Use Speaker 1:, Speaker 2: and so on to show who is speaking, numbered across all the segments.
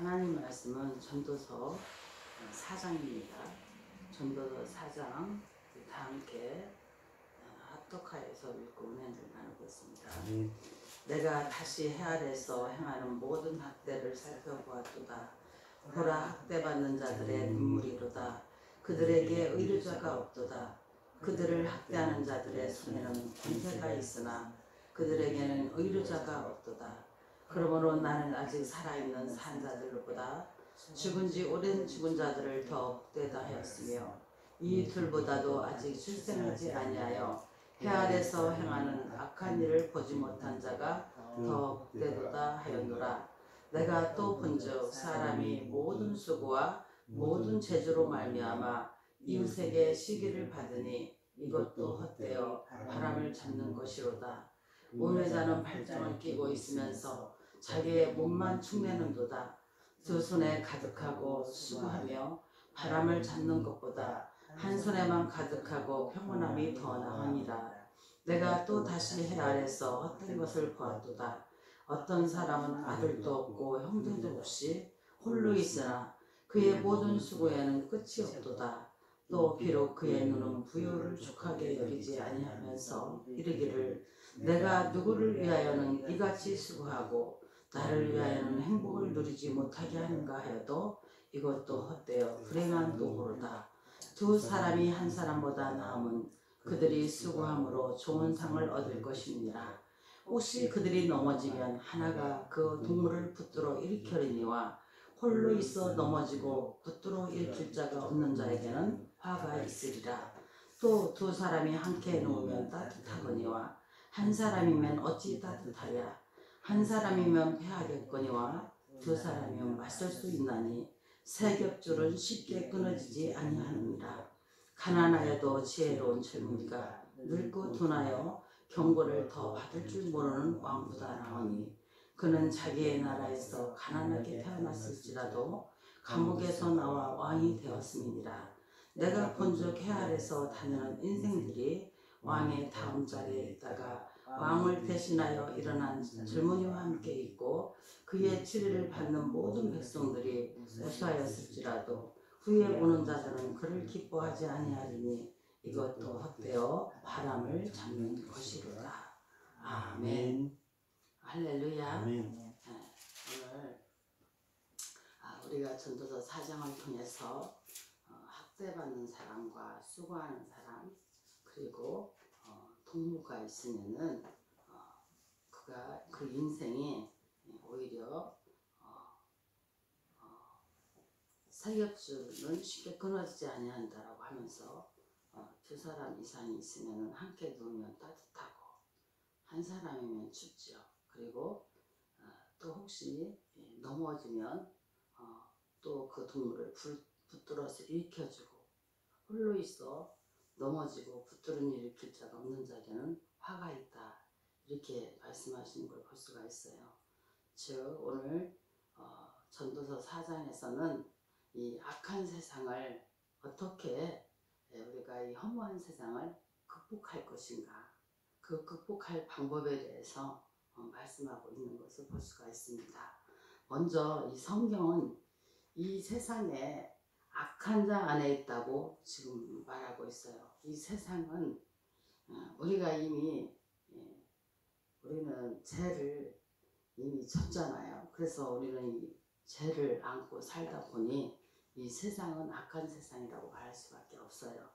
Speaker 1: 하나님 말씀은 전도서 4장입니다. 전도서 4장 다 함께 합독하여서 읽고 은혜를 나누고 있습니다. 내가 다시 해 아래서 행하는 모든 학대를 살펴보았도다. 보라, 학대받는 자들의 눈물이로다. 그들에게 의료자가 없도다. 그들을 학대하는 자들의 손에는 권세가 있으나 그들에게는 의료자가 없도다. 그러므로 나는 아직 살아있는 산자들보다 죽은 지 오랜 죽은 자들을 더 복되다 하였으며 이 둘보다도 아직 출생하지 아니하여 해 아래서 행하는 악한 일을 보지 못한 자가 더 복되도다 하였노라. 내가 또 본즉 사람이 모든 수고와 모든 재주로 말미암아 이웃에게 시기를 받으니 이것도 헛되어 바람을 잡는 것이로다. 우매자는 발정을 끼고 있으면서 자기의 몸만 축내는도다. 두 손에 가득하고 수고하며 바람을 잡는 것보다 한 손에만 가득하고 평온함이 더 나으니라. 내가 또 다시 해 아래서 헛된 것을 보았도다. 어떤 사람은 아들도 없고 형제도 없이 홀로 있으나 그의 모든 수고에는 끝이 없도다. 또 비록 그의 눈은 부요를 족하게 여기지 아니하면서 이르기를 내가 누구를 위하여는 이같이 수고하고 나를 위하여는 행복을 누리지 못하게 하는가 하여도 이것도 헛되어 불행한 도구로다. 두 사람이 한 사람보다 나음은 그들이 수고함으로 좋은 상을 얻을 것이니라. 혹시 그들이 넘어지면 하나가 그 동물을 붙들어 일으키리니와 홀로 있어 넘어지고 붙들어 일으킬 자가 없는 자에게는 화가 있으리라. 또 두 사람이 함께 누우면 따뜻하거니와 한 사람이면 어찌 따뜻하랴. 한 사람이면 패하겠거니와 두 사람이면 맞설 수 있나니 세 겹줄은 쉽게 끊어지지 아니하느니라. 가난하여도 지혜로운 젊은이가 늙고 둔하여 경고를 더 받을 줄 모르는 왕보다 나으니 그는 자기의 나라에서 가난하게 태어났을지라도 감옥에서 나와 왕이 되었음이니라. 내가 본즉 해 아래서 다니는 인생들이 왕의 다음 자리에 있다가 왕을 대신하여 일어난 젊은이와 함께 있고 그의 치리를 받는 모든 백성들이 무사하였을지라도 후에 오는 자들은 그를 기뻐하지 아니하리니 이것도 헛되어 바람을 잡는 것이로다. 아멘. 할렐루야.
Speaker 2: 아멘.
Speaker 1: 오늘 우리가 전도서 4장을 통해서 학대받는 사람과 수고하는 사람 그리고 동무가 있으면은 그가 그 인생이 오히려 사겹줄은 쉽게 끊어지지 아니한다라고 하면서 두 사람 이상이 있으면은 함께 누우면 따뜻하고 한 사람이면 춥죠. 그리고 또 혹시 넘어지면 또 그 동물을 붙들어서 일으켜주고 홀로 있어 넘어지고 붙들은 일으킬 자가 없는 자에게는 화가 있다. 이렇게 말씀하시는 걸 볼 수가 있어요. 즉 오늘 전도서 4장에서는 이 악한 세상을 어떻게 우리가 이 허무한 세상을 극복할 것인가 그 극복할 방법에 대해서 말씀하고 있는 것을 볼 수가 있습니다. 먼저 이 성경은 이 세상에 악한 자 안에 있다고 지금 말하고 있어요. 이 세상은 우리가 이미 우리는 죄를 이미 졌잖아요. 그래서 우리는 이 죄를 안고 살다 보니 이 세상은 악한 세상이라고 말할 수밖에 없어요.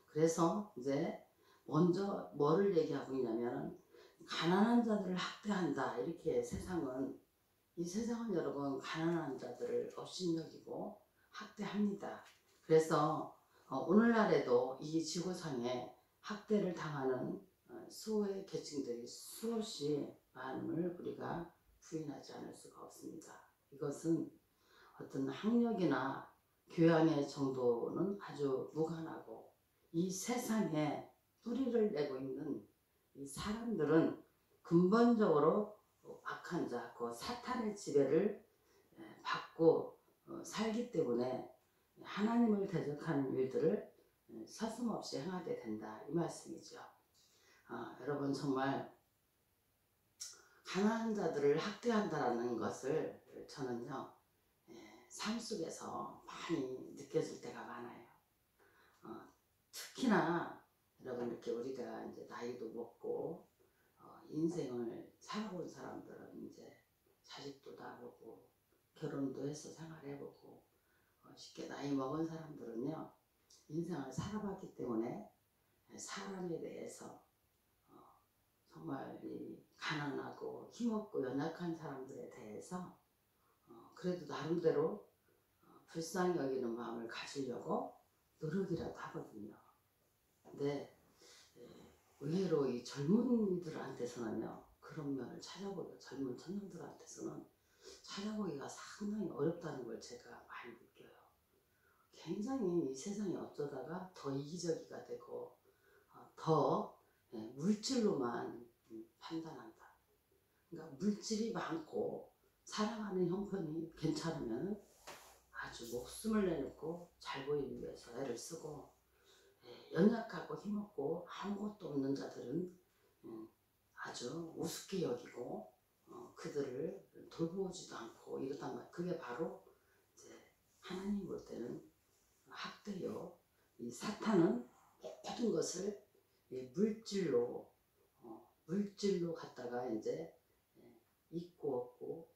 Speaker 1: 그래서 이제 먼저 뭐를 얘기하고 있냐면 가난한 자들을 학대한다. 이렇게 이 세상은 여러분 가난한 자들을 업신여기고 학대합니다. 그래서 오늘날에도 이 지구상에 학대를 당하는 수호의 계층들이 수없이 많음을 우리가 부인하지 않을 수가 없습니다. 이것은 어떤 학력이나 교양의 정도는 아주 무관하고 이 세상에 뿌리를 내고 있는 이 사람들은 근본적으로 악한 자, 그 사탄의 지배를 받고 살기 때문에 하나님을 대적하는 일들을 서슴없이 행하게 된다. 이 말씀이죠. 여러분 정말 가난한 자들을 학대한다라는 것을 저는요 삶 속에서 많이 느껴질 때가 많아요. 특히나 여러분 이렇게 우리가 이제 나이도 먹고 인생을 살아본 사람들은 이제 자식도 낳아보고 결혼도 해서 생활해보고 쉽게 나이 먹은 사람들은요 인생을 살아봤기 때문에 사람에 대해서 정말 이 가난하고 힘없고 연약한 사람들에 대해서 그래도 나름대로 불쌍히 여기는 마음을 가지려고 노력이라도 하거든요. 근데 의외로 이 젊은이들한테서는요 그런 면을 찾아보기가 젊은 청년들한테서는 찾아보기가 상당히 어렵다는 걸 제가 많이 느껴요. 굉장히 이 세상이 어쩌다가 더 이기적이가 되고 더 물질로만 판단한다. 그러니까 물질이 많고 살아가는 형편이 괜찮으면 아주 목숨을 내놓고 잘 보이기 위해서 애를 쓰고 연약하고 힘없고 아무것도 없는 자들은 아주 우습게 여기고 그들을 돌보지도 않고 이러단 말이에요. 그게 바로 이제 하나님 볼 때는 학대요. 이 사탄은 모든 것을 물질로 갖다가 이제 있고 없고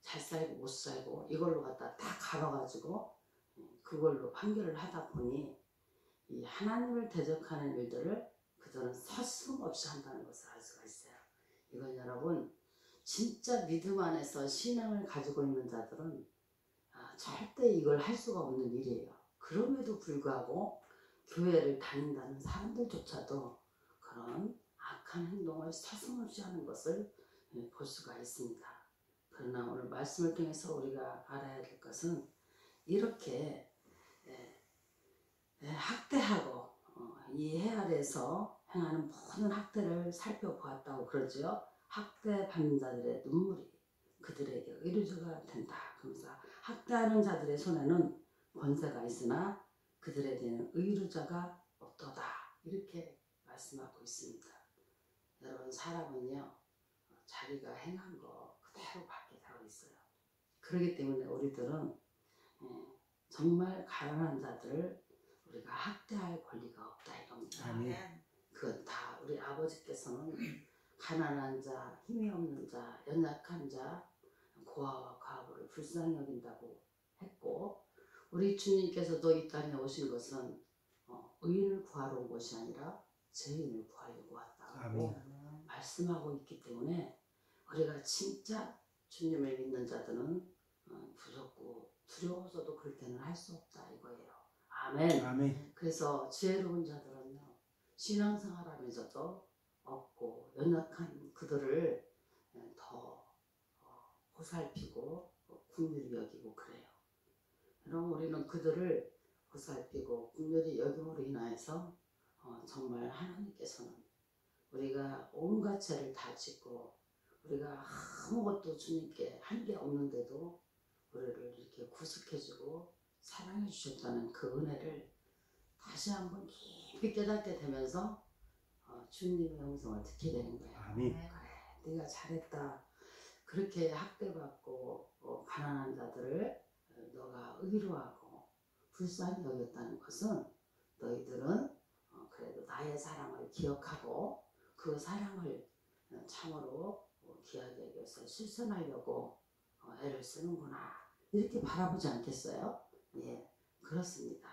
Speaker 1: 잘 살고 못 살고 이걸로 갖다 다 갈아가지고 그걸로 판결을 하다 보니 이 하나님을 대적하는 일들을 그들은 서슴없이 한다는 것을 알 수가 있어요. 이건 여러분 진짜 믿음 안에서 신앙을 가지고 있는 자들은 절대 이걸 할 수가 없는 일이에요. 그럼에도 불구하고 교회를 다닌다는 사람들조차도 그런 악한 행동을 서슴없이 하는 것을 볼 수가 있습니다. 그러나 오늘 말씀을 통해서 우리가 알아야 될 것은 이렇게 학대하고 이 해 아래에서 행하는 모든 학대를 살펴보았다고 그러죠. 학대받는 자들의 눈물이 그들에게 의료주가 된다. 그러면서 학대하는 자들의 손에는 권세가 있으나 그들에 대한 의료자가 없도다. 이렇게 말씀하고 있습니다. 여러분 사람은요 자기가 행한 거 그대로 받게 되어 있어요. 그렇기 때문에 우리들은 정말 가난한 자들을 우리가 학대할 권리가 없다 이겁니다. 그건 다 우리 아버지께서는 가난한 자, 힘이 없는 자, 연약한 자, 고아와 과부를 불쌍히 여긴다고 했고 우리 주님께서도 이 땅에 오신 것은 의인을 구하러 온 것이 아니라 죄인을 구하려고 왔다고 말씀하고 있기 때문에 우리가 진짜 주님을 믿는 자들은 무섭고 두려워서도 그럴 때는 할 수 없다 이거예요. 아멘.
Speaker 2: 아멘.
Speaker 1: 그래서 지혜로운 자들은요 신앙생활하면서도 없고 연약한 그들을 더 보살피고 긍휼히 여기고 그래요. 그럼 우리는 그들을 보살피고 긍휼히 여김으로 인하여서 정말 하나님께서는 우리가 온갖 죄를 다 짓고 우리가 아무것도 주님께 한 게 없는데도 우리를 이렇게 구속해주고 사랑해 주셨다는 그 은혜를 다시 한번 깊이 깨닫게 되면서 주님의 음성을 듣게 되는 거예요.
Speaker 2: 아멘.
Speaker 1: 그래, 네가 잘했다. 그렇게 학대받고 가난한 자들을 너가 의로하고 불쌍히 여겼다는 것은 너희들은 그래도 나의 사랑을 기억하고 그 사랑을 참으로 귀하게 여겨서 실천하려고 애를 쓰는구나 이렇게 바라보지 않겠어요? 예, 그렇습니다.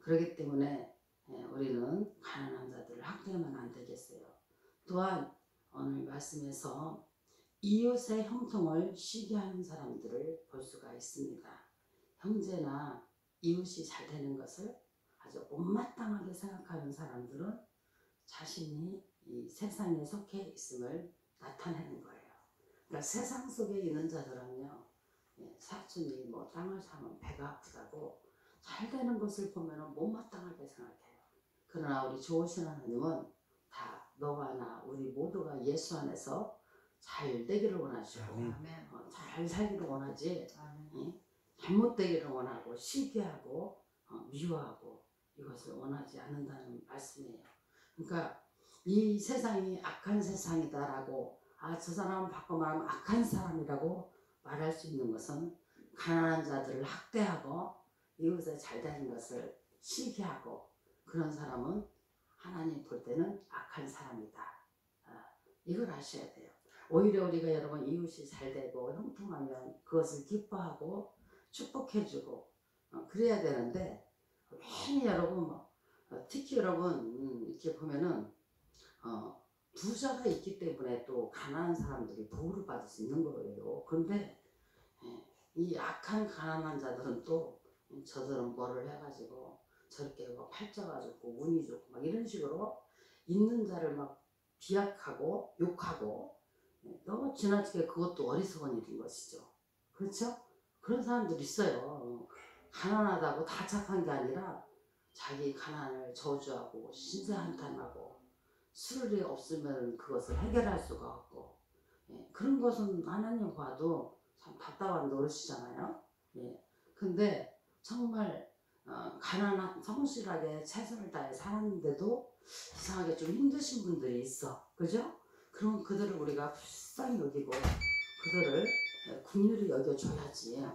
Speaker 1: 그렇기 때문에 우리는 가난한 자들을 학대하면 안 되겠어요. 또한 오늘 말씀에서 이웃의 형통을 시기하는 사람들을 볼 수가 있습니다. 형제나 이웃이 잘 되는 것을 아주 못마땅하게 생각하는 사람들은 자신이 이 세상에 속해 있음을 나타내는 거예요. 그러니까 세상 속에 있는 자들은요, 사촌이 뭐 땅을 사면 배가 아프다고 잘 되는 것을 보면 못마땅하게 생각해요. 그러나 우리 좋으신 하나님은 다 너와 나 우리 모두가 예수 안에서 잘 되기를 원하시고 잘 살기를 원하지 잘못되기를 원하고 시기하고 미워하고 이것을 원하지 않는다는 말씀이에요. 그러니까 이 세상이 악한 세상이다라고 저 사람은 바꿔 말하면 악한 사람이라고 말할 수 있는 것은 가난한 자들을 학대하고 이웃에 잘 되는 것을 시기하고 그런 사람은 하나님 볼 때는 악한 사람이다. 이걸 아셔야 돼요. 오히려 우리가 여러분 이웃이 잘 되고 형통하면 그것을 기뻐하고 축복해주고 그래야 되는데 괜히 여러분 특히 여러분 이렇게 보면은 부자가 있기 때문에 또 가난한 사람들이 보호를 받을 수 있는 거예요. 그런데 이 악한 가난한 자들은 또 저들은 뭐를 해가지고 저렇게 뭐 팔자가 좋고 운이 좋고 막 이런 식으로 있는 자를 막 비약하고 욕하고 너무 지나치게 그것도 어리석은 일인 것이죠. 그렇죠? 그런 사람들이 있어요. 가난하다고 다 착한 게 아니라 자기 가난을 저주하고 신세한탄하고 술이 없으면 그것을 해결할 수가 없고 그런 것은 하나님 봐도 참 답답한 노릇이잖아요. 근데 정말 가난한 성실하게 최선을 다해 살았는데도 이상하게 좀 힘드신 분들이 있어. 그죠? 그럼 그들을 우리가 불쌍히 여기고 그들을 긍휼히 여겨줘야지.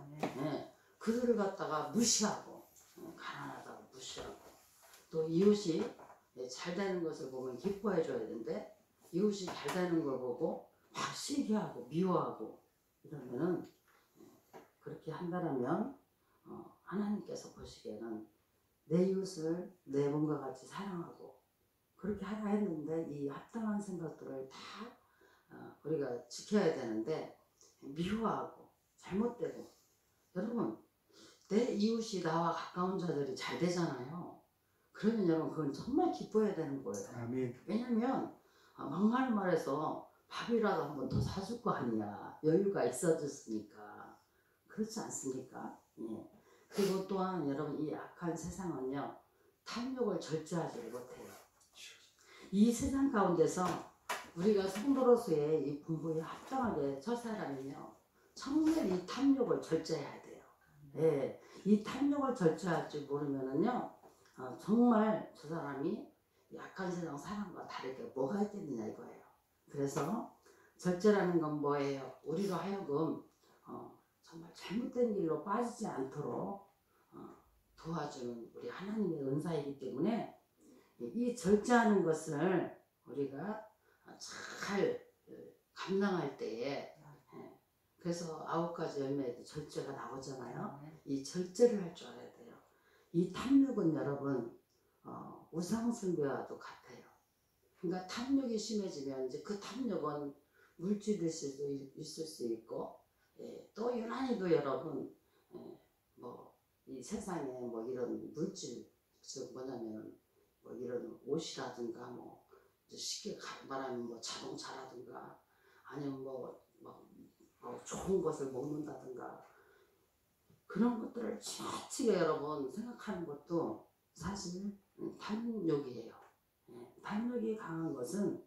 Speaker 1: 그들을 갖다가 무시하고 가난하다고 무시하고 또 이웃이 잘 되는 것을 보면 기뻐해 줘야 되는데 이웃이 잘 되는 걸 보고 막 시기하고 미워하고 이러면은 그렇게 한다면 하나님께서 보시기에는 내 이웃을 내 몸과 같이 사랑하고 그렇게 하라 했는데 이 합당한 생각들을 다 우리가 지켜야 되는데 미워하고 잘못되고 여러분 내 이웃이 나와 가까운 자들이 잘 되잖아요. 그러면 여러분 그건 정말 기뻐해야 되는 거예요.
Speaker 2: 아멘.
Speaker 1: 왜냐면 막말 말해서 밥이라도 한 번 더 사줄 거 아니야. 여유가 있어졌으니까. 그렇지 않습니까? 그리고 또한 여러분 이 악한 세상은요. 탐욕을 절제하지 못해요. 이 세상 가운데서 우리가 성도로서의 이 공부에 합당하게 첫 사람이며 정말 이 탐욕을 절제해야 돼요. 이 탐욕을 절제할 줄 모르면은요. 정말 저 사람이 약한 세상 사람과 다르게 뭐가 있겠느냐 이거예요. 그래서 절제라는 건 뭐예요? 우리로 하여금 정말 잘못된 길로 빠지지 않도록 도와주는 우리 하나님의 은사이기 때문에 이 절제하는 것을 우리가 잘 감당할 때에 그래서 9가지 열매에도 절제가 나오잖아요. 이 절제를 할 줄 알아야 돼요. 이 탐욕은 여러분 우상숭배와도 같아요. 그러니까 탐욕이 심해지면 이제 그 탐욕은 물질일 수도 있을 수 있고 또 유난히도 여러분 뭐 이 세상에 뭐 이런 물질 즉 뭐냐면 뭐 이런 옷이라든가 뭐 쉽게 말하면 뭐 자동차라든가 아니면 뭐 좋은 것을 먹는다든가 그런 것들을 지나치게 여러분 생각하는 것도 사실 탐욕이에요. 탐욕이 강한 것은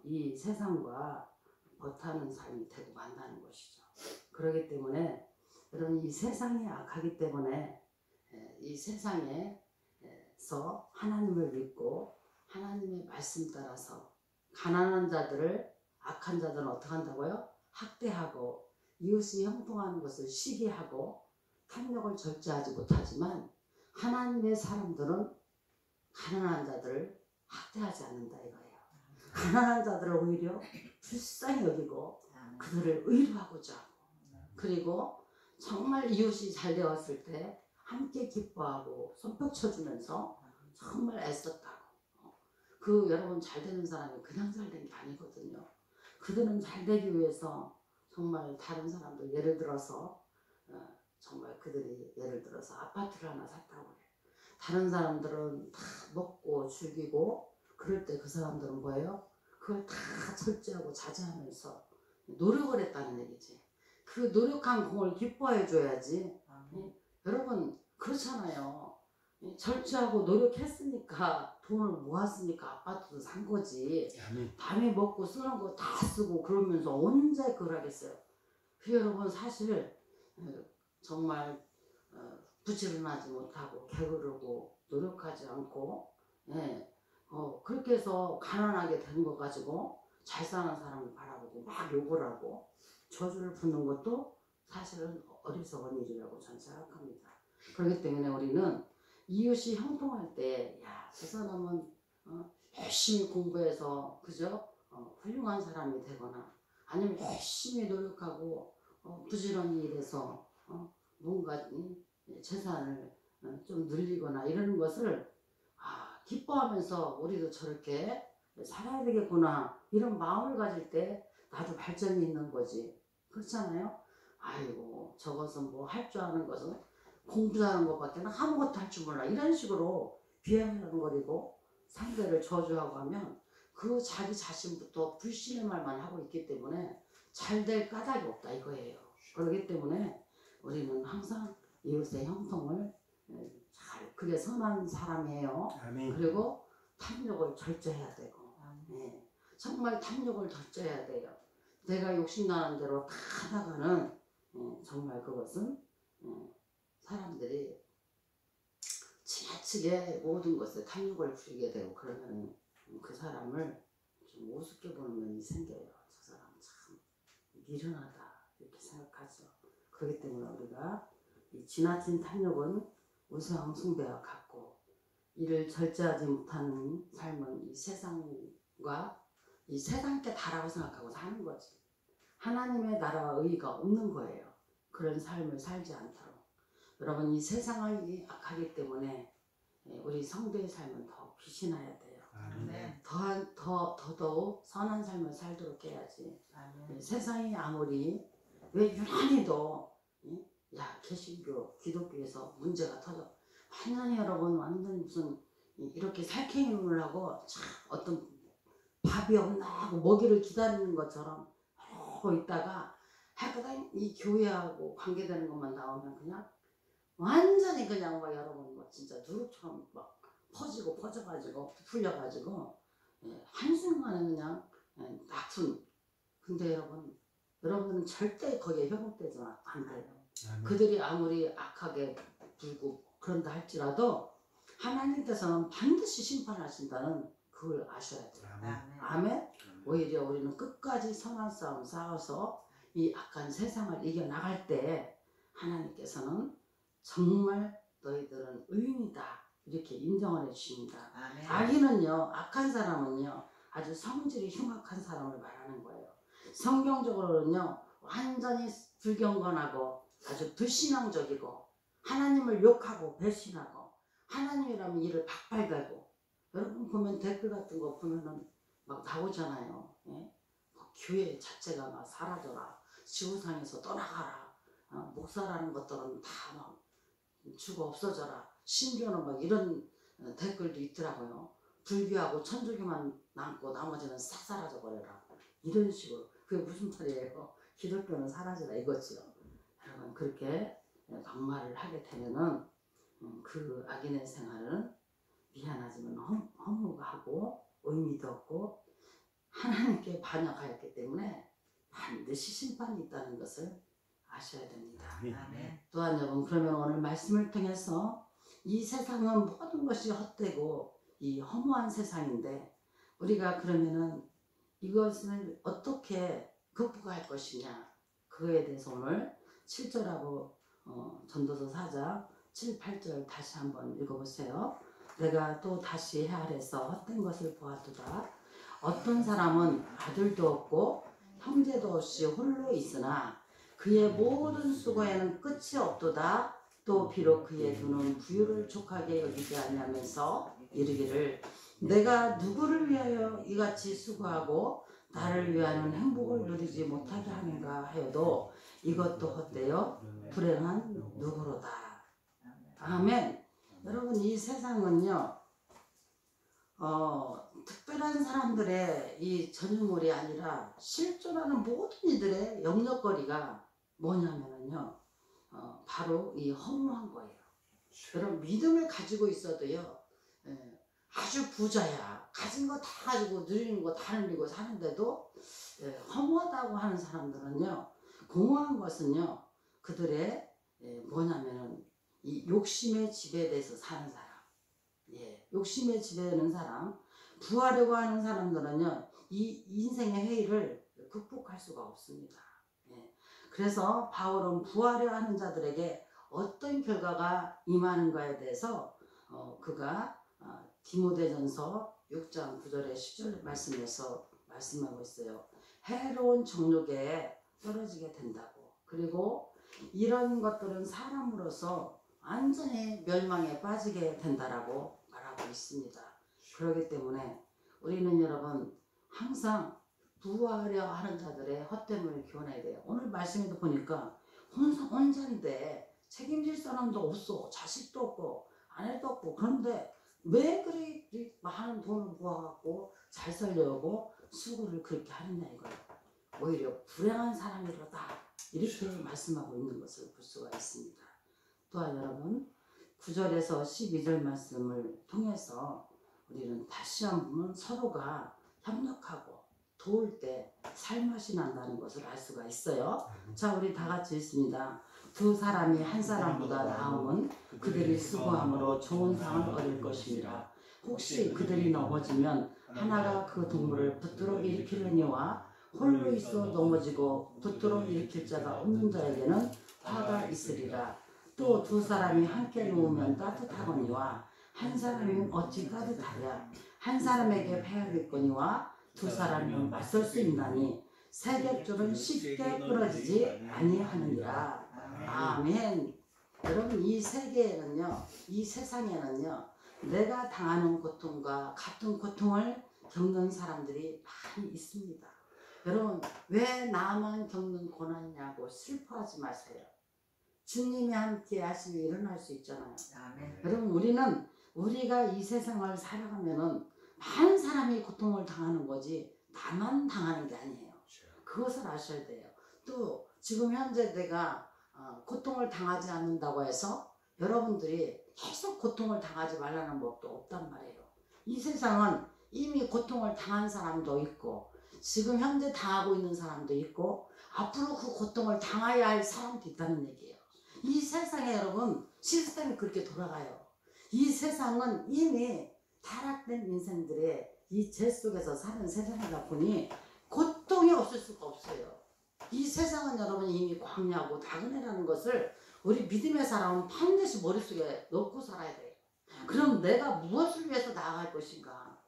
Speaker 1: 이 세상과 버타는 삶이 되고 만다는 것이죠. 그렇기 때문에 여러분 이 세상이 악하기 때문에 이 세상에서 하나님을 믿고 하나님의 말씀 따라서 가난한 자들을 악한 자들은 어떻게 한다고요? 학대하고 이웃이 형통하는 것을 시기하고 탐욕을 절제하지 못하지만 하나님의 사람들은 가난한 자들을 학대하지 않는다 이거예요. 가난한 자들을 오히려 불쌍히 여기고 그들을 의로하고자 하고 그리고 정말 이웃이 잘 되었을 때 함께 기뻐하고 손뼉 쳐주면서 정말 애썼다고. 그 여러분 잘 되는 사람이 그냥 잘 된 게 아니거든요. 그들은 잘 되기 위해서 정말 다른 사람들 예를 들어서 정말 그들이 예를 들어서 아파트를 하나 샀다고 그래요. 다른 사람들은 다 먹고 죽이고 그럴 때 그 사람들은 뭐예요? 그걸 다 절제하고 자제하면서 노력을 했다는 얘기지. 그 노력한 공을 기뻐해 줘야지. 여러분 그렇잖아요. 절제하고 노력했으니까 돈을 모았으니까 아파트도 산 거지. 남이 먹고 쓰는 거 다 쓰고 그러면서 언제 그걸 하겠어요. 그 여러분 사실 정말 부지런하지 못하고 게으르고 노력하지 않고 그렇게 해서 가난하게 된 거 가지고 잘 사는 사람을 바라보고 막 욕을 하고 저주를 부는 것도 사실은 어리석은 일이라고 저는 생각합니다. 그렇기 때문에 우리는 이웃이 형통할 때, 야, 저 사람은 열심히 공부해서 그죠? 훌륭한 사람이 되거나 아니면 열심히 노력하고 부지런히 일해서 뭔가 재산을 좀 늘리거나 이러는 것을 기뻐하면서 우리도 저렇게 살아야 되겠구나 이런 마음을 가질 때 나도 발전이 있는 거지. 그렇잖아요? 아이고 저것은 뭐 할 줄 아는 것은 공부하는 것밖에 아무것도 할 줄 몰라 이런 식으로 비하하는 거리고 상대를 저주하고 하면 그 자기 자신부터 불신의 말만 하고 있기 때문에 잘 될 까닭이 없다 이거예요. 그렇기 때문에 우리는 항상 이웃의 형통을 잘, 그게 선한 사람이에요.
Speaker 2: 아멘.
Speaker 1: 그리고 탐욕을 절제해야 되고, 네. 정말 탐욕을 절제해야 돼요. 내가 욕심나는 대로 다 하다가는 정말 그것은 사람들이 지나치게 모든 것에 탐욕을 부리게 되고 그러면 그 사람을 좀 우습게 보는 면이 생겨요. 저 사람 참 미련하다 이렇게 생각하죠. 그렇기 때문에 우리가 이 지나친 탐욕은 우상 숭배와 같고 이를 절제하지 못하는 삶은 이 세상과 이 세상께 다라고 생각하고 사는 거지. 하나님의 나라와 의의가 없는 거예요. 그런 삶을 살지 않도록. 여러분 이 세상이 악하기 때문에 우리 성도의 삶은 더 비신해야 돼요.
Speaker 2: 아멘.
Speaker 1: 더더욱 선한 삶을 살도록 해야지. 세상이 아무리 왜 유난히도 야 개신교 기독교에서 문제가 터져 완전히 여러분 완전히 무슨 이렇게 살쾡이를 하고 참 어떤 밥이 없나 하고 먹이를 기다리는 것처럼 하고 있다가 하여튼 이 교회하고 관계되는 것만 나오면 그냥 완전히 그냥 막 여러분 막 진짜 누룩처럼 막 퍼지고 퍼져가지고 풀려가지고 한순간에 그냥 나쁜. 근데 여러분은 절대 거기에 현혹되지 안 돼요. 그들이 아무리 악하게 굴고 그런다 할지라도 하나님께서는 반드시 심판하신다는 그걸 아셔야 돼요. 아멘. 오히려 우리는 끝까지 선한 싸움 싸워서 이 악한 세상을 이겨나갈 때 하나님께서는 정말 너희들은 의인이다 이렇게 인정을 해주십니다. 악인은요, 악한 사람은요 아주 성질이 흉악한 사람을 말하는 거예요. 성경적으로는요 완전히 불경건하고 아주 불신앙적이고 하나님을 욕하고 배신하고 하나님이라면 이를 박발가고 여러분 보면 댓글 같은 거 보면은 막 나오잖아요. 예? 교회 자체가 막 사라져라, 지구상에서 떠나가라, 목사라는 것들은 다 막 죽어 없어져라, 심지어는 막 이런 댓글도 있더라고요. 불교하고 천주교만 남고 나머지는 싹 사라져 버려라 이런 식으로. 그게 무슨 말이에요? 기독교는 사라지라 이거지요. 여러분 그렇게 막말을 하게 되면은 그 악인의 생활은 미안하지만 허무하고 의미도 없고 하나님께 반역하였기 때문에 반드시 심판이 있다는 것을 아셔야 됩니다.
Speaker 2: 아멘.
Speaker 1: 또한 여러분 그러면 오늘 말씀을 통해서 이 세상은 모든 것이 헛되고 이 허무한 세상인데 우리가 그러면은 이것을 어떻게 극복할 것이냐 그거에 대해서 오늘 7절하고 전도서 4장 7, 8절 다시 한번 읽어보세요. 내가 또 다시 헤아려서 헛된 것을 보았도다. 어떤 사람은 아들도 없고 형제도 없이 홀로 있으나 그의 모든 수고에는 끝이 없도다. 또 비록 그의 눈은 부유를 족하게 여기지 않냐면서 이르기를 내가 누구를 위하여 이같이 수고하고 나를 위하여 행복을 누리지 못하게 하는가 하여도 이것도 헛되어 불행한 누구로다. 아멘. 여러분 이 세상은요 특별한 사람들의 이 전유물이 아니라 실존하는 모든 이들의 영역거리가 뭐냐면요 바로 이 허무한 거예요. 여러분 믿음을 가지고 있어도요 아주 부자야 가진 거 다 가지고 누리는 거 다 누리고 사는데도 허무하다고 하는 사람들은요 공허한 것은요 그들의 뭐냐면은 이 욕심의 지배돼서 사는 사람, 욕심에 지배되는 사람, 부하려고 하는 사람들은요 이 인생의 회의를 극복할 수가 없습니다. 그래서 바울은 부활을 하는 자들에게 어떤 결과가 임하는가에 대해서 그가 디모데전서 6장 9절의 10절 말씀에서 말씀하고 있어요. 해로운 정욕에 떨어지게 된다고. 그리고 이런 것들은 사람으로서 완전히 멸망에 빠지게 된다라고 말하고 있습니다. 그렇기 때문에 우리는 여러분 항상 부활하려 하는 자들의 헛됨을 교훈해야 돼요. 오늘 말씀에도 보니까 혼자인데 책임질 사람도 없어. 자식도 없고 아내도 없고. 그런데 왜 그리 많은 돈을 모아갖고 잘 살려고 수고를 그렇게 하느냐 이거예요. 오히려 불행한 사람이로다 이렇게 말씀하고 있는 것을 볼 수가 있습니다. 또한 여러분 9절에서 12절 말씀을 통해서 우리는 다시 한번 서로가 협력하고 도울 때 살맛이 난다는 것을 알 수가 있어요. 자, 우리 다 같이 읽습니다. 두 사람이 한 사람보다 나음은 그들이 수고함으로 좋은 상을 얻을 것입니다. 혹시 그들이 넘어지면 하나가 그 동물을 붙들어 일으키려니와 홀로 있어 넘어지고 붙들어 일으킬 자가 없는 자에게는 화가 있으리라. 또 두 사람이 함께 누우면 따뜻하거니와 한 사람이면 어찌 따뜻하랴. 한 사람에게 폐하겠거니와 두 사람이면 맞설 수 있나니 세 겹줄은 쉽게 끊어지지 아니하느니라. 아멘. 여러분 이 세계에는요, 이 세상에는요, 내가 당하는 고통과 같은 고통을 겪는 사람들이 많이 있습니다. 여러분 왜 나만 겪는 고난이냐고 슬퍼하지 마세요. 주님이 함께 하시면 일어날 수 있잖아요. 아멘. 여러분 우리가 이 세상을 살아가면은 많은 사람이 고통을 당하는 거지 나만 당하는 게 아니에요. 그것을 아셔야 돼요. 또 지금 현재 내가 고통을 당하지 않는다고 해서 여러분들이 계속 고통을 당하지 말라는 법도 없단 말이에요. 이 세상은 이미 고통을 당한 사람도 있고 지금 현재 당하고 있는 사람도 있고 앞으로 그 고통을 당해야 할 사람도 있다는 얘기예요. 이 세상에 여러분 시스템이 그렇게 돌아가요. 이 세상은 이미 타락된 인생들의 이 죄 속에서 사는 세상이다 보니 고통이 없을 수가 없어요. 이 세상은 여러분 이미 광야고 나그네라는 것을 우리 믿음의 사람은 반드시 머릿속에 넣고 살아야 돼요. 그럼 내가 무엇을 위해서 나아갈 것인가?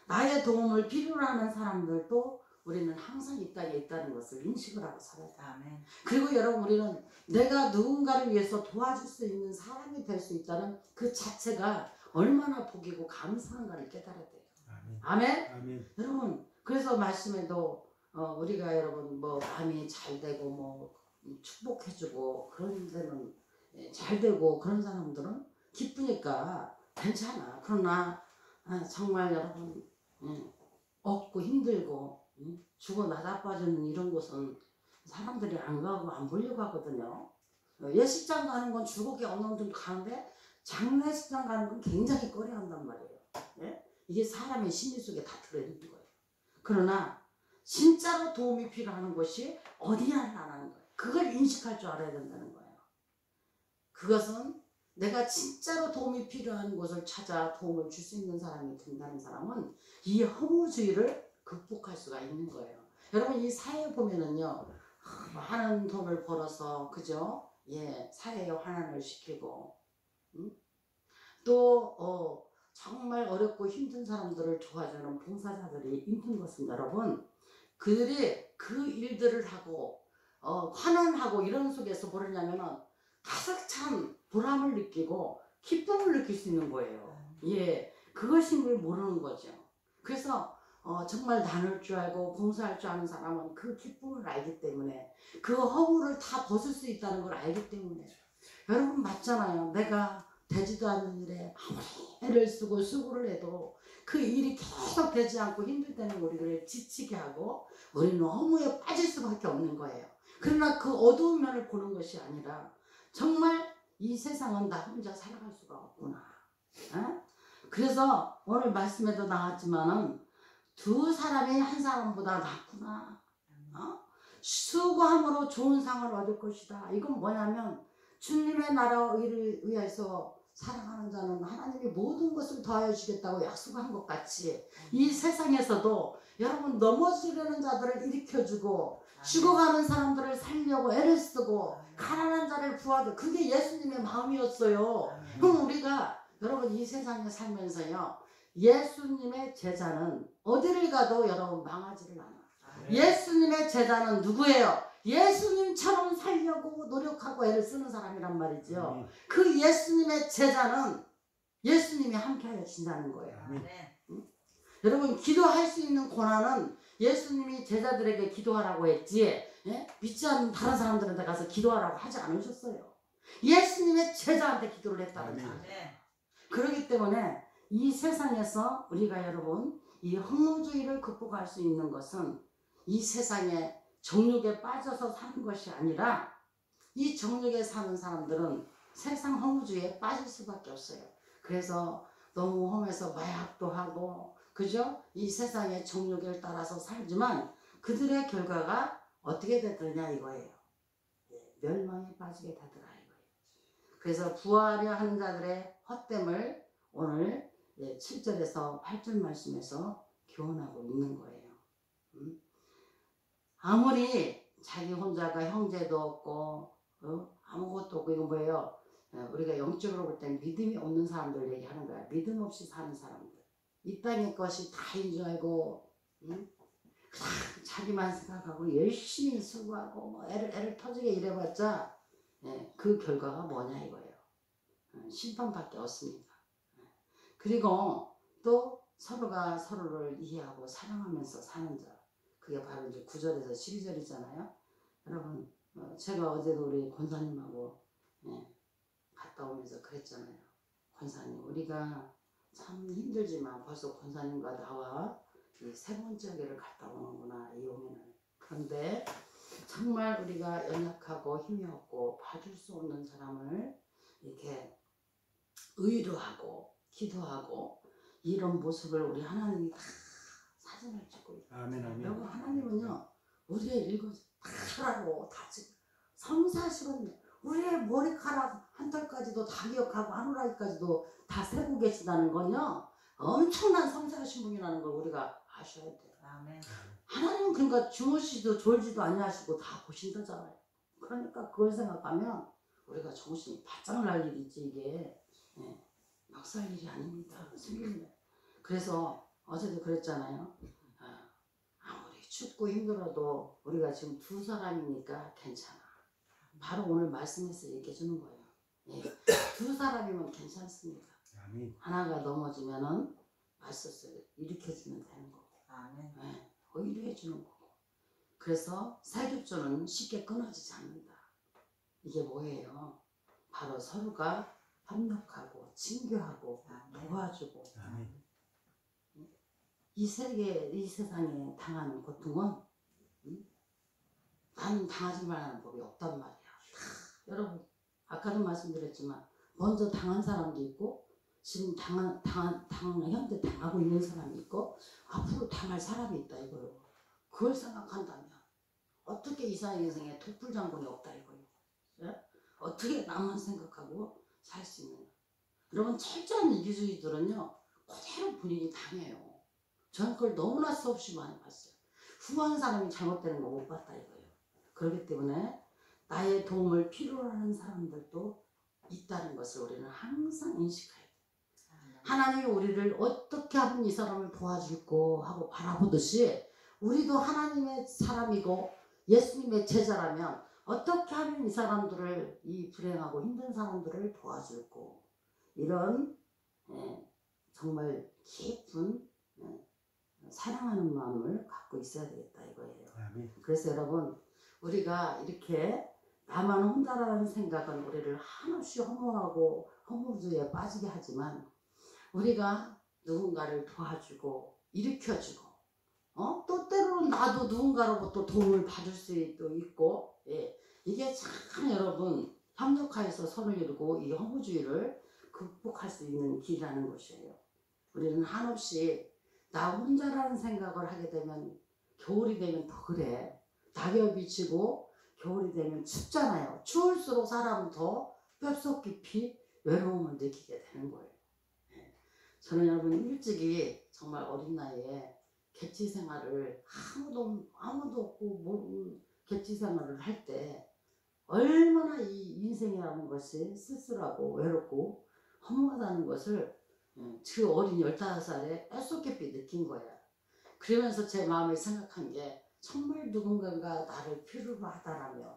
Speaker 1: 나의 도움을 필요로 하는 사람들도 우리는 항상 이 땅에 있다는 것을 인식을 하고 살아야 돼요. 아멘. 그리고 여러분 우리는 내가 누군가를 위해서 도와줄 수 있는 사람이 될 수 있다는 그 자체가 얼마나 복이고 감사한가를 깨달아야 돼요. 아멘. 아멘. 아멘. 여러분 그래서 말씀에도 우리가 여러분 뭐 마음이 잘 되고 뭐 축복해주고 그런 데는 잘 되고 그런 사람들은 기쁘니까 괜찮아. 그러나 정말 여러분 없고 힘들고 죽어 나자빠지는 이런 곳은 사람들이 안 가고 안 보려고 하거든요. 예식장 가는 건 주곡에 어느 정도 가는데 장례식장 가는 건 굉장히 꺼려한단 말이에요. 예? 이게 사람의 심리 속에 다 들어있는 거예요. 그러나 진짜로 도움이 필요한 곳이 어디냐라는 거예요. 그걸 인식할 줄 알아야 된다는 거예요. 그것은 내가 진짜로 도움이 필요한 곳을 찾아 도움을 줄 수 있는 사람이 된다는 사람은 이 허무주의를 극복할 수가 있는 거예요. 여러분 이 사회 보면은요 많은 돈을 벌어서 그죠? 예, 사회의 환원을 시키고 또 정말 어렵고 힘든 사람들을 도와주는 봉사자들이 있는 것은 여러분 그들이 그 일들을 하고 환원하고 이런 속에서 뭐냐면은 가득 찬 보람을 느끼고 기쁨을 느낄 수 있는 거예요. 예, 그것인 걸 모르는 거죠. 그래서 정말 나눌 줄 알고 봉사할 줄 아는 사람은 그 기쁨을 알기 때문에 그 허물을 다 벗을 수 있다는 걸 알기 때문에 여러분 맞잖아요. 내가 되지도 않는 일에 아무리 애를 쓰고 수고를 해도 그 일이 계속 되지 않고 힘들 때는 우리를 지치게 하고 우리는 허무에 빠질 수밖에 없는 거예요. 그러나 그 어두운 면을 보는 것이 아니라 정말 이 세상은 나 혼자 살아갈 수가 없구나. 그래서 오늘 말씀에도 나왔지만은 두 사람이 한 사람보다 낫구나. 수고함으로 좋은 상을 얻을 것이다. 이건 뭐냐면 주님의 나라 의를 위해서 살아가는 자는 하나님이 모든 것을 더하여 주겠다고 약속한 것 같이 이 세상에서도 여러분 넘어지려는 자들을 일으켜주고
Speaker 2: 죽어가는 사람들을 살려고 애를 쓰고 가난한 자를 구하고 그게 예수님의 마음이었어요. 그럼 우리가 여러분 이 세상에 살면서요 예수님의 제자는 어디를 가도 여러분 망하지를 않아. 예수님의 제자는 누구예요? 예수님처럼 살려고 노력하고 애를 쓰는 사람이란 말이죠. 그 예수님의 제자는 예수님이 함께하여 준다는 거예요. 응? 여러분 기도할 수 있는 고난은 예수님이 제자들에게 기도하라고 했지 예? 믿지 않는 다른 사람들한테 가서 기도하라고 하지 않으셨어요. 예수님의 제자한테 기도를 했다는 거예요. 그렇기 때문에 이 세상에서 우리가 여러분 이 허무주의를 극복할 수 있는 것은 이 세상에 정욕에 빠져서 사는 것이 아니라 이 정욕에 사는 사람들은 세상 허무주의에 빠질 수밖에 없어요. 그래서 너무 험해서 마약도 하고 그죠? 이 세상의 정욕에 따라서 살지만 그들의 결과가 어떻게 되더냐 이거예요. 멸망에 빠지게 되더라 이거예요. 그래서 부활하려 하는 자들의 헛됨을 오늘 7절에서 8절 말씀에서 교훈하고 있는 거예요. 아무리 자기 혼자가 형제도 없고 아무것도 없고 이거 뭐예요? 우리가 영적으로 볼 때 믿음이 없는 사람들 얘기하는 거야. 믿음 없이 사는 사람들. 이 땅의 것이 다인 줄 알고 자기만 생각하고 열심히 수고하고 뭐 애를 터지게 일해봤자 그 결과가 뭐냐 이거예요. 심판밖에 없습니다. 그리고 또 서로가 서로를 이해하고 사랑하면서 사는 자. 그게 바로 이제 9절에서 12절이잖아요. 여러분 제가 어제도 우리 권사님하고 갔다 오면서 그랬잖아요. 권사님 우리가 참 힘들지만 벌써 권사님과 나와 이 세 번째 교회를 갔다 오는구나 이 용인을. 그런데 정말 우리가 연약하고 힘이 없고 봐줄 수 없는 사람을 이렇게 의료하고 기도하고 이런 모습을 우리 하나님이 다 사진을 찍고 있어요.
Speaker 3: 아멘, 아멘.
Speaker 2: 여러분 하나님은요 우리의 일거 다라고 다 지금 성사시거든요. 우리의 머리카락 한 털까지도 다 기억하고 하늘아기까지도 다 세고 계시다는 건요 엄청난 성사하신 분이라는 걸 우리가 아셔야 돼요.
Speaker 1: 아멘.
Speaker 2: 하나님은 그러니까 주무시도 졸지도 아니하시고 다 보신다잖아요. 그러니까 그걸 생각하면 우리가 정신이 바짝 날 일이지 이게 막살 일이 아닙니다. 생기는. 그래서 어제도 그랬잖아요. 아무리 춥고 힘들어도 우리가 지금 두 사람이니까 괜찮아. 바로 오늘 말씀에서 얘기해 주는 거예요. 두 사람이면 괜찮습니다.
Speaker 3: 아멘.
Speaker 2: 하나가 넘어지면은 말씀을 일으켜주면 되는 거고.
Speaker 1: 아멘.
Speaker 2: 의료해 주는 거고. 그래서 사육조는 쉽게 끊어지지 않는다. 이게 뭐예요? 바로 서로가 협력하고 친교하고 도와주고.
Speaker 3: 아멘.
Speaker 2: 이 세상에 당하는 고통은 나는 당하지 말라는 법이 없단 말이야. 여러분 아까도 말씀드렸지만 먼저 당한 사람도 있고 지금 현재 당하고 있는 사람이 있고 앞으로 당할 사람이 있다 이거예요. 그걸 생각한다면 어떻게 이상 인생에 독불장군이 없다 이거예요. 어떻게 나만 생각하고 살 수 있느냐. 여러분 철저한 이기주의들은요 그대로 분위기 당해요. 저는 그걸 너무나 수없이 많이 봤어요. 후한 사람이 잘못되는 거 못 봤다 이거예요. 그렇기 때문에 나의 도움을 필요로 하는 사람들도 있다는 것을 우리는 항상 인식해야 돼요. 하나님이 우리를 어떻게 하면 이 사람을 도와줄까 하고 바라보듯이 우리도 하나님의 사람이고 예수님의 제자라면 어떻게 하면 이 사람들을 이 불행하고 힘든 사람들을 도와줄까 이런 정말 깊은 사랑하는 마음을 갖고 있어야 되겠다 이거예요.
Speaker 3: 아멘.
Speaker 2: 그래서 여러분 우리가 이렇게 나만 혼자라는 생각은 우리를 한없이 허무하고 허무주의에 빠지게 하지만 우리가 누군가를 도와주고 일으켜주고 또 때로는 나도 누군가로부터 도움을 받을 수도 있고 이게 참 여러분 협력하여서 선을 이루고 이 허무주의를 극복할 수 있는 길이라는 것이에요. 우리는 한없이 나 혼자라는 생각을 하게 되면 겨울이 되면 더 그래. 낙엽이 지고 겨울이 되면 춥잖아요. 추울수록 사람은 더 뼛속 깊이 외로움을 느끼게 되는 거예요. 저는 여러분 일찍이 정말 어린 나이에 객지 생활을 아무도 없고 객지 생활을 할 때 얼마나 이 인생이라는 것이 쓸쓸하고 외롭고 허무하다는 것을 그 어린 15살에 애석깊이 느낀 거야. 그러면서 제 마음에 생각한 게 정말 누군가가 나를 필요로 하다라며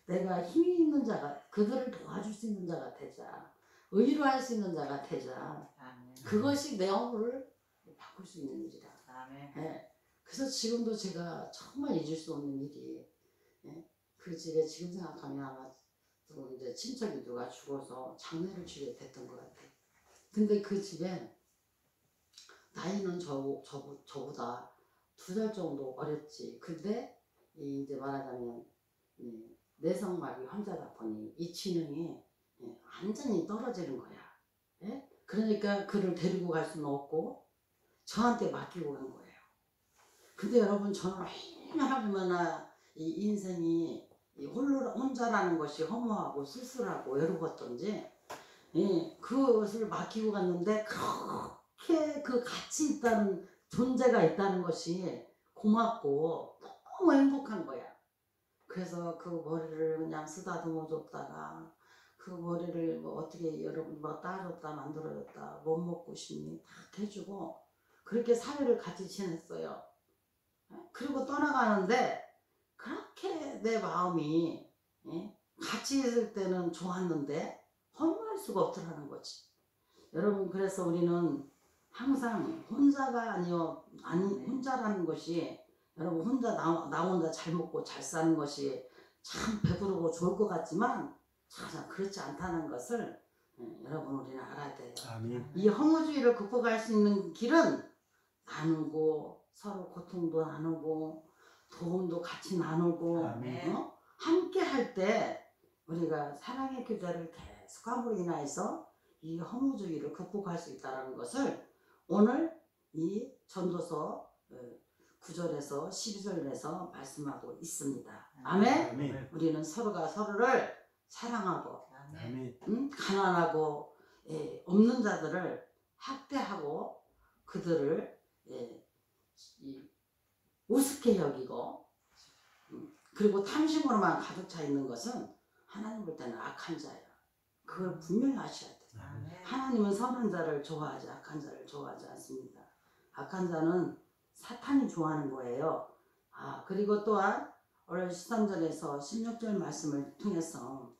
Speaker 2: 내가 힘이 있는 자가 그들을 도와줄 수 있는 자가 되자. 의로할 수 있는 자가 되자.
Speaker 1: 아멘.
Speaker 2: 그것이 내 허물을 바꿀 수 있는 일이다.
Speaker 1: 아멘.
Speaker 2: 그래서 지금도 제가 정말 잊을 수 없는 일이 그 집에 지금 생각하면 아마 이제 친척이 누가 죽어서 장례를 치르게 됐던 것 같아. 근데 그 집에 나이는 저보다 2살 정도 어렸지. 근데 이제 말하자면 내성마비 환자다 보니 이 지능이 완전히 떨어지는 거야. 그러니까 그를 데리고 갈 수는 없고 저한테 맡기고 간 거예요. 근데 여러분 저는 얼마나 이 인생이 혼자라는 것이 허무하고 쓸쓸하고 외로웠던지 그것을 맡기고 갔는데 그렇게 그 가치 있다는 존재가 있다는 것이 고맙고 너무 행복한 거야. 그래서 그 머리를 그냥 쓰다듬어 줬다가 그 머리를 뭐 어떻게 여러분 뭐 따줬다 만들어줬다 못 먹고 싶니 다 해주고 그렇게 사회를 같이 지냈어요. 그리고 떠나가는데 그렇게 내 마음이 같이 있을 때는 좋았는데 허무할 수가 없더라는 거지. 여러분 그래서 우리는 항상 혼자가 혼자라는 것이 여러분 혼자 나 혼자 잘 먹고 잘 사는 것이 참 배부르고 좋을 것 같지만 참 그렇지 않다는 것을 여러분 우리는 알아야 돼요.
Speaker 3: 아멘.
Speaker 2: 이 허무주의를 극복할 수 있는 길은 나누고 서로 고통도 나누고 도움도 같이 나누고 함께 할 때 우리가 사랑의 교제를 계속함으로 인해서 이 허무주의를 극복할 수 있다는 것을 오늘 이 전도서 9절에서 12절에서 말씀하고 있습니다. 아멘.
Speaker 3: 아멘.
Speaker 2: 우리는 서로가 서로를 사랑하고
Speaker 3: 아멘.
Speaker 2: 가난하고 없는 자들을 학대하고 그들을 우습게 여기고 그리고 탐심으로만 가득 차 있는 것은 하나님 볼 때는 악한 자야. 그걸 분명히 아셔야 돼. 하나님은 선한 자를 좋아하지 악한 자를 좋아하지 않습니다. 악한 자는 사탄이 좋아하는 거예요. 그리고 또한 오늘 13절에서 16절 말씀을 통해서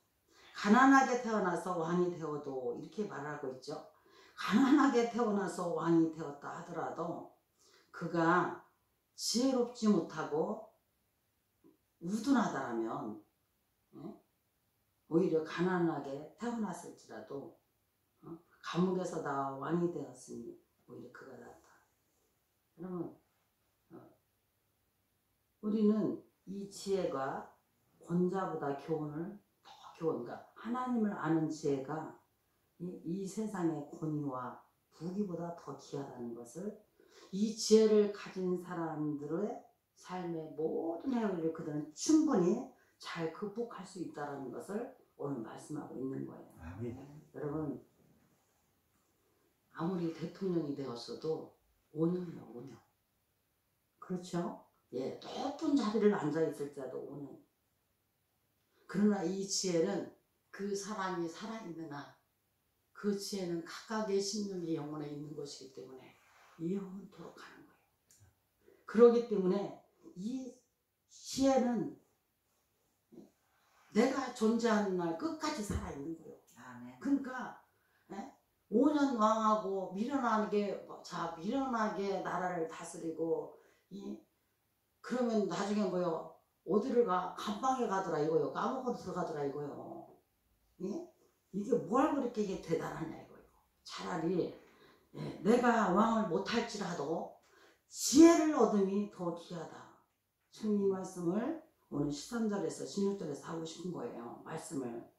Speaker 2: 가난하게 태어나서 왕이 되어도 이렇게 말하고 있죠. 가난하게 태어나서 왕이 되었다 하더라도 그가 지혜롭지 못하고 우둔하다라면 오히려 가난하게 태어났을지라도 감옥에서 나와 왕이 되었으니 오히려 그가 낫다. 여러분 우리는 이 지혜가 권자보다 그러니까 하나님을 아는 지혜가 이 세상의 권위와 부귀보다 더 귀하다는 것을 이 지혜를 가진 사람들의 삶의 모든 해를 그들은 충분히 잘 극복할 수 있다는 것을 오늘 말씀하고 있는 거예요.
Speaker 3: 아멘.
Speaker 2: 여러분 아무리 대통령이 되었어도 5년이요 5년. 그렇죠? 높은 자리를 앉아있을지라도 5년. 그러나 이 지혜는 그 사람이 살아있는 한 그 지혜는 각각의 심령의 영혼에 있는 것이기 때문에 영원토록 가는 거예요. 그렇기 때문에 이 지혜는 내가 존재하는 날 끝까지 살아있는 거예요. 그러니까 5년 왕하고 미련하게 나라를 다스리고 그러면 나중에 뭐요? 어디를 가? 감방에 가더라 이거요. 감옥으로 들어가더라 이거요. 이게 뭘 그렇게 이게 대단하냐 이거요. 차라리 내가 왕을 못할지라도 지혜를 얻음이 더 귀하다. 지금 이 말씀을 오늘 13절에서 16절에서 하고 싶은 거예요. 말씀을.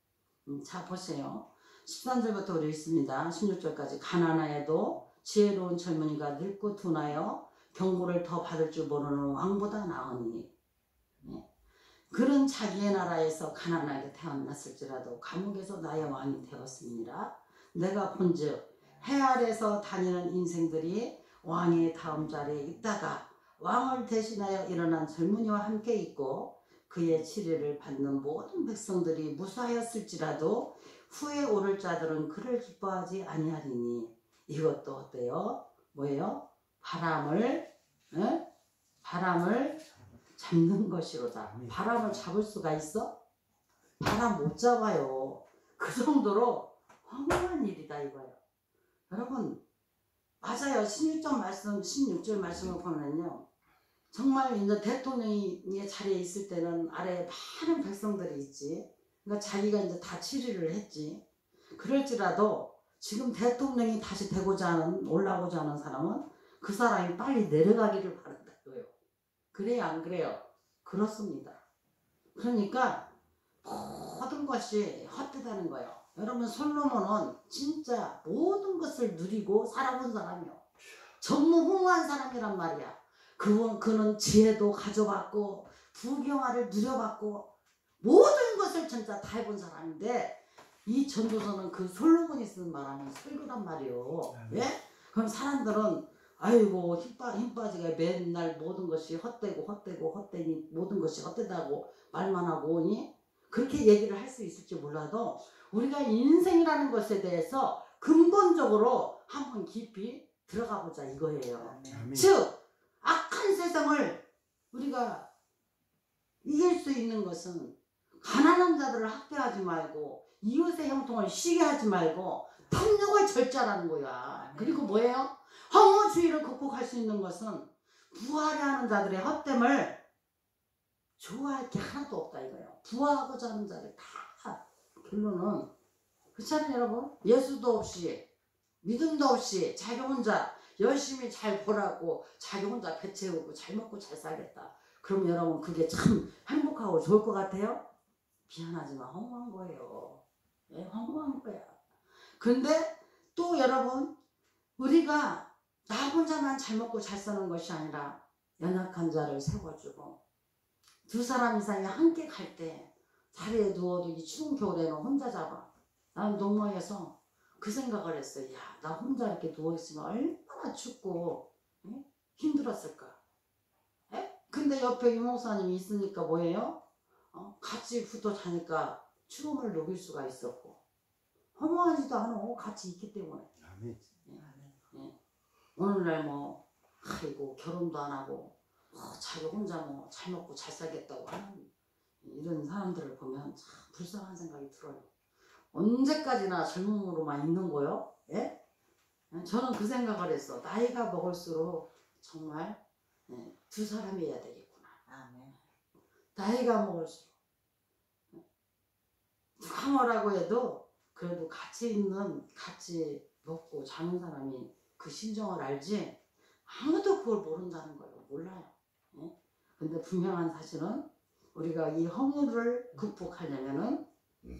Speaker 2: 자 보세요. 13절부터 우리 읽습니다. 16절까지 가난하여도 지혜로운 젊은이가 늙고 둔하여 경고를 더 받을 줄 모르는 왕보다 나으니 그는 자기의 나라에서 가난하게 태어났을지라도 감옥에서 나의 왕이 되었습니다. 내가 본즉 해 아래서 다니는 인생들이 왕의 다음 자리에 있다가 왕을 대신하여 일어난 젊은이와 함께 있고 그의 치료를 받는 모든 백성들이 무사하였을지라도 후에 오를 자들은 그를 기뻐하지 아니하리니 이것도 어때요? 뭐예요? 바람을 잡는 것이로다. 바람을 잡을 수가 있어? 바람 못 잡아요. 그 정도로 황홀한 일이다 이거예요. 여러분 맞아요. 16절 말씀을 보면요. 정말 이제 대통령이 자리에 있을 때는 아래에 많은 백성들이 있지. 그러니까 자기가 이제 다 치리를 했지. 그럴지라도 지금 대통령이 다시 올라오고자 하는 사람은 그 사람이 빨리 내려가기를 바란다고요. 그래요, 안 그래요? 그렇습니다. 그러니까 모든 것이 헛되다는 거예요. 여러분 솔로몬은 진짜 모든 것을 누리고 살아본 사람이요. 전무후무한 사람이란 말이야. 그는 지혜도 가져봤고 부경화를 누려봤고 모든 것을 진짜 다 해본 사람인데 이 전도서는 그 솔로몬이 쓴 말하는 설교란 말이요. 예? 그럼 사람들은 아이고 힘 빠지게 맨날 모든 것이 헛되니 모든 것이 헛되다고 말만 하고 오니 그렇게 얘기를 할 수 있을지 몰라도 우리가 인생이라는 것에 대해서 근본적으로 한번 깊이 들어가 보자 이거예요.
Speaker 3: 아멘.
Speaker 2: 즉 악한 세상을 우리가 이길 수 있는 것은 가난한 자들을 학대하지 말고 이웃의 형통을 쉬게 하지 말고 탐욕을 절제하라는 거야. 그리고 뭐예요? 허무주의를 극복할 수 있는 것은 부하려 하는 자들의 헛됨을 좋아할 게 하나도 없다 이거예요. 부하고자 하는 자들 다 결론은 그렇잖아요 여러분. 예수도 없이 믿음도 없이 자기 혼자 열심히 잘 벌하고 자기 혼자 배 채우고 잘 먹고 잘 살겠다. 그럼 여러분 그게 참 행복하고 좋을 것 같아요? 미안하지만 허무한 거예요. 예, 허무한 거야. 근데 또 여러분 우리가 나 혼자만 잘 먹고 잘 사는 것이 아니라 연약한 자를 세워주고 두 사람 이상이 함께 갈 때 자리에 누워도 이 추운 겨울에는 혼자 잡아. 난 농마에서 그 생각을 했어요. 야, 나 혼자 이렇게 누워있으면 얼마나 춥고 힘들었을까. 근데 옆에 유목사님이 있으니까 뭐예요? 같이 붙어 자니까 추움을 녹일 수가 있었고 허무하지도 않아. 같이 있기 때문에.
Speaker 3: 아멘.
Speaker 2: 오늘날 아이고 결혼도 안 하고 자기 혼자 잘 먹고 잘 살겠다고 하는 이런 사람들을 보면 참 불쌍한 생각이 들어요. 언제까지나 젊음으로만 있는 거요? 예? 저는 그 생각을 했어. 나이가 먹을수록 정말 두 사람이어야 되겠구나.
Speaker 1: 아멘.
Speaker 2: 나이가 먹을수록 누가 뭐라고 해도 그래도 같이 먹고 자는 사람이 그 심정을 알지 아무도 그걸 모른다는 거예요. 몰라요. 근데 분명한 사실은 우리가 이 허물을 극복하려면은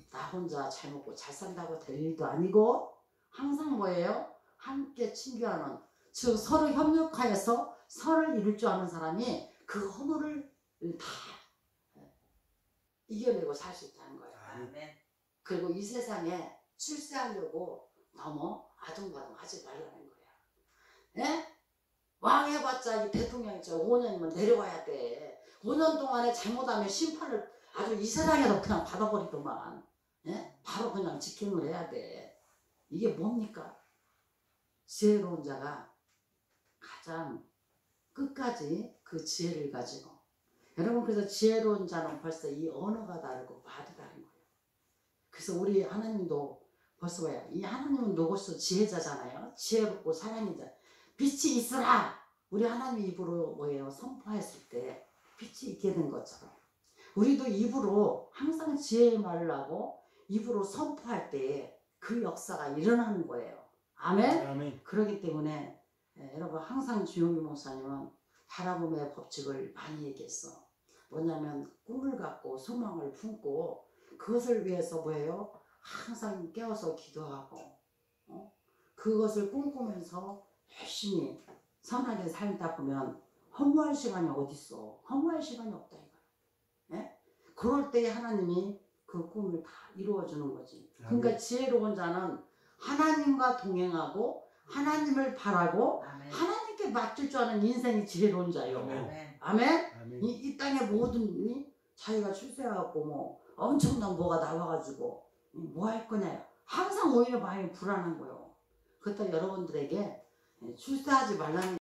Speaker 2: 나 혼자 잘 먹고 잘 산다고 될 일도 아니고 항상 뭐예요? 함께 친교하는 즉 서로 협력하여서 선을 이룰 줄 아는 사람이 그 허물을 다 이겨내고 살 수 있다는 거예요.
Speaker 1: 아멘.
Speaker 2: 그리고 이 세상에 출세하려고 너무 아둥바둥 하지 말라는 거야. 예? 왕 해봤자 이 대통령 있죠. 5년이면 내려와야 돼. 5년 동안에 잘못하면 심판을 아주 이 세상에서 그냥 받아버리더만. 예? 바로 그냥 직행을 해야 돼. 이게 뭡니까? 지혜로운 자가 가장 끝까지 그 지혜를 가지고 여러분 그래서 지혜로운 자는 벌써 이 언어가 다르고 말이 다른 거예요. 그래서 우리 하나님도 벌써 뭐야? 이 하나님은 로고스 지혜자잖아요. 지혜롭고 사랑이자 빛이 있으라. 우리 하나님 입으로 뭐예요? 선포했을 때 빛이 있게 된 것처럼 우리도 입으로 항상 지혜의 말을 하고 입으로 선포할 때 그 역사가 일어나는 거예요. 아멘?
Speaker 3: 아멘.
Speaker 2: 그렇기 때문에 여러분 항상 주용기 목사님은 바라봄의 법칙을 많이 얘기했어. 뭐냐면 꿈을 갖고 소망을 품고 그것을 위해서 뭐예요? 항상 깨어서 기도하고 그것을 꿈꾸면서 열심히 선하게 살다 보면 허무할 시간이 어딨어. 허무할 시간이 없다 이거야. 예? 그럴 때 하나님이 그 꿈을 다 이루어주는 거지. 그러니까 지혜로운 자는 하나님과 동행하고 하나님을 바라고
Speaker 1: 아멘.
Speaker 2: 하나님께 맡길 줄 아는 인생이 지혜로운 자요.
Speaker 3: 아멘.
Speaker 2: 아멘.
Speaker 4: 아멘.
Speaker 2: 이 땅에 모든 자기가 출세해갖고 뭐 엄청난 뭐가 나와가지고 뭐 할 거냐. 항상 오히려 마음이 불안한 거예요. 그렇다 여러분들에게 출세하지 말라는